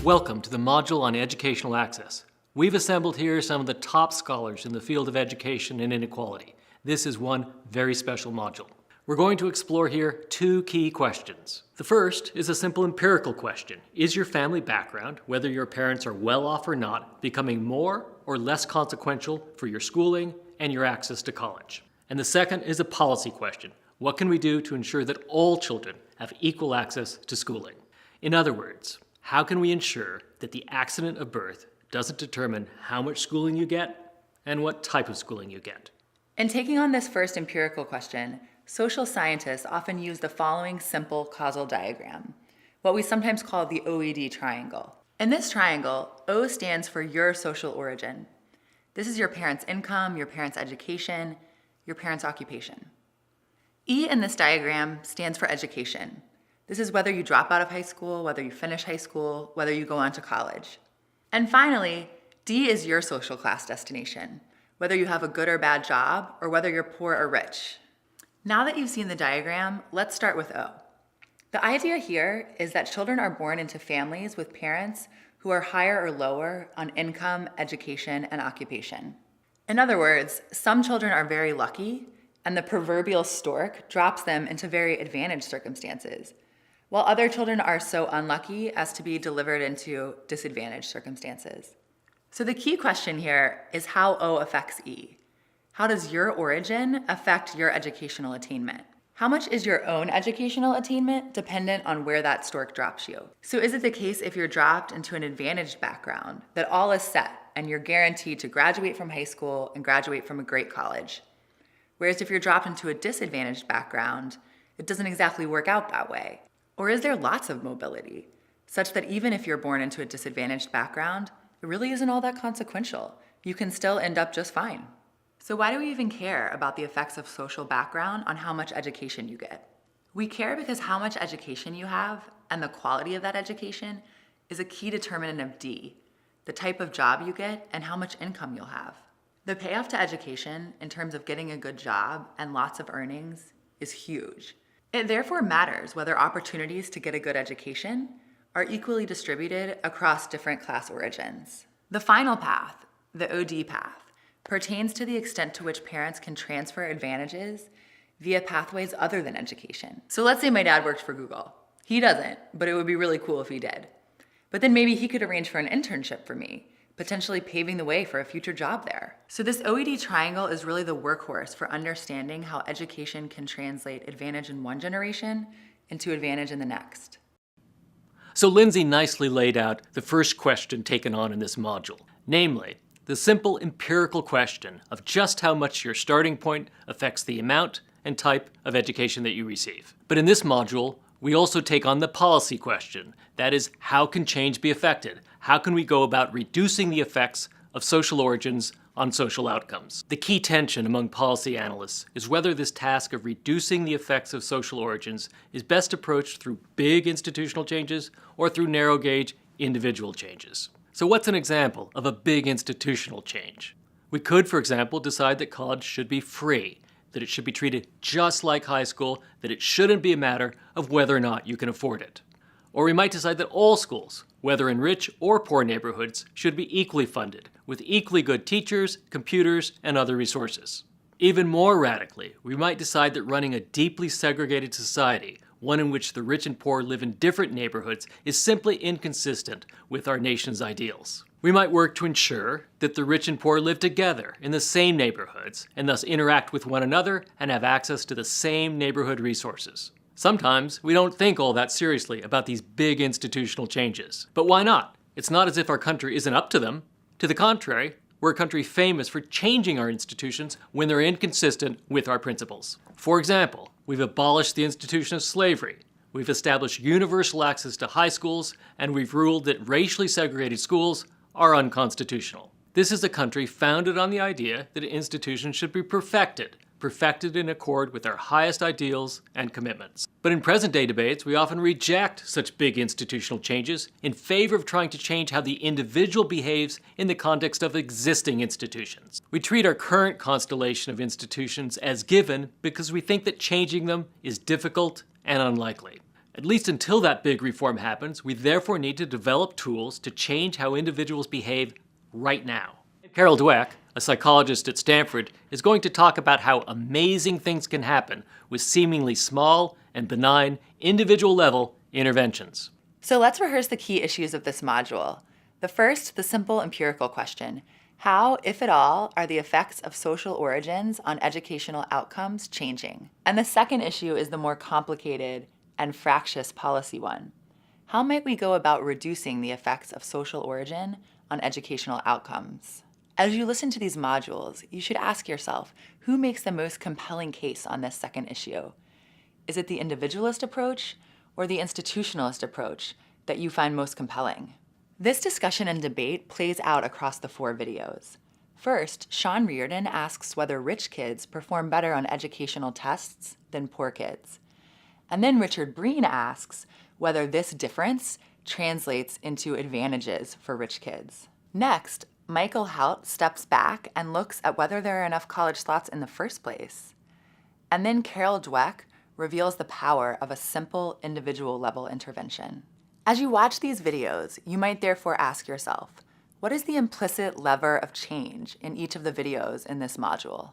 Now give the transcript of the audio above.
Welcome to the module on educational access. We've assembled here some of the top scholars in the field of education and inequality. This is one very special module. We're going to explore here two key questions. The first is a simple empirical question. Is your family background, whether your parents are well off or not, becoming more or less consequential for your schooling and your access to college? And the second is a policy question. What can we do to ensure that all children have equal access to schooling? In other words, how can we ensure that the accident of birth doesn't determine how much schooling you get and what type of schooling you get? In taking on this first empirical question, social scientists often use the following simple causal diagram, what we sometimes call the OED triangle. In this triangle, O stands for your social origin. This is your parents' income, your parents' education, your parents' occupation. E in this diagram stands for education. This is whether you drop out of high school, whether you finish high school, whether you go on to college. And finally, D is your social class destination, whether you have a good or bad job, or whether you're poor or rich. Now that you've seen the diagram, let's start with O. The idea here is that children are born into families with parents who are higher or lower on income, education, and occupation. In other words, some children are very lucky, and the proverbial stork drops them into very advantaged circumstances, while other children are so unlucky as to be delivered into disadvantaged circumstances. So the key question here is how O affects E. How does your origin affect your educational attainment? How much is your own educational attainment dependent on where that stork drops you? So is it the case if you're dropped into an advantaged background that all is set and you're guaranteed to graduate from high school and graduate from a great college? Whereas if you're dropped into a disadvantaged background, it doesn't exactly work out that way. Or is there lots of mobility, such that even if you're born into a disadvantaged background, it really isn't all that consequential? You can still end up just fine. So why do we even care about the effects of social background on how much education you get? We care because how much education you have and the quality of that education is a key determinant of D, the type of job you get and how much income you'll have. The payoff to education in terms of getting a good job and lots of earnings is huge. It therefore matters whether opportunities to get a good education are equally distributed across different class origins. The final path, the OD path, pertains to the extent to which parents can transfer advantages via pathways other than education. So let's say my dad worked for Google. He doesn't, but it would be really cool if he did. But then maybe he could arrange for an internship for me, potentially paving the way for a future job there. So this OED triangle is really the workhorse for understanding how education can translate advantage in one generation into advantage in the next. So Lindsay nicely laid out the first question taken on in this module, namely, the simple empirical question of just how much your starting point affects the amount and type of education that you receive. But in this module, we also take on the policy question. That is, how can change be affected? How can we go about reducing the effects of social origins on social outcomes? The key tension among policy analysts is whether this task of reducing the effects of social origins is best approached through big institutional changes or through narrow gauge individual changes. So what's an example of a big institutional change? We could, for example, decide that college should be free, that it should be treated just like high school, that it shouldn't be a matter of whether or not you can afford it. Or we might decide that all schools, whether in rich or poor neighborhoods, should be equally funded, with equally good teachers, computers, and other resources. Even more radically, we might decide that running a deeply segregated society, one in which the rich and poor live in different neighborhoods, is simply inconsistent with our nation's ideals. We might work to ensure that the rich and poor live together in the same neighborhoods and thus interact with one another and have access to the same neighborhood resources. Sometimes we don't think all that seriously about these big institutional changes. But why not? It's not as if our country isn't up to them. To the contrary, we're a country famous for changing our institutions when they're inconsistent with our principles. For example, we've abolished the institution of slavery, we've established universal access to high schools, and we've ruled that racially segregated schools are unconstitutional. This is a country founded on the idea that institutions should be perfected, perfected in accord with our highest ideals and commitments. But in present-day debates, we often reject such big institutional changes in favor of trying to change how the individual behaves in the context of existing institutions. We treat our current constellation of institutions as given because we think that changing them is difficult and unlikely. At least until that big reform happens, we therefore need to develop tools to change how individuals behave right now. Carol Dweck, a psychologist at Stanford, is going to talk about how amazing things can happen with seemingly small and benign individual-level interventions. So let's rehearse the key issues of this module. The first, the simple empirical question. How, if at all, are the effects of social origins on educational outcomes changing? And the second issue is the more complicated and fractious policy one. How might we go about reducing the effects of social origin on educational outcomes? As you listen to these modules, you should ask yourself, who makes the most compelling case on this second issue? Is it the individualist approach or the institutionalist approach that you find most compelling? This discussion and debate plays out across the 4 videos. First, Sean Reardon asks whether rich kids perform better on educational tests than poor kids. And then Richard Breen asks whether this difference translates into advantages for rich kids. Next, Michael Hout steps back and looks at whether there are enough college slots in the first place. And then Carol Dweck reveals the power of a simple individual-level intervention. As you watch these videos, you might therefore ask yourself, what is the implicit lever of change in each of the videos in this module?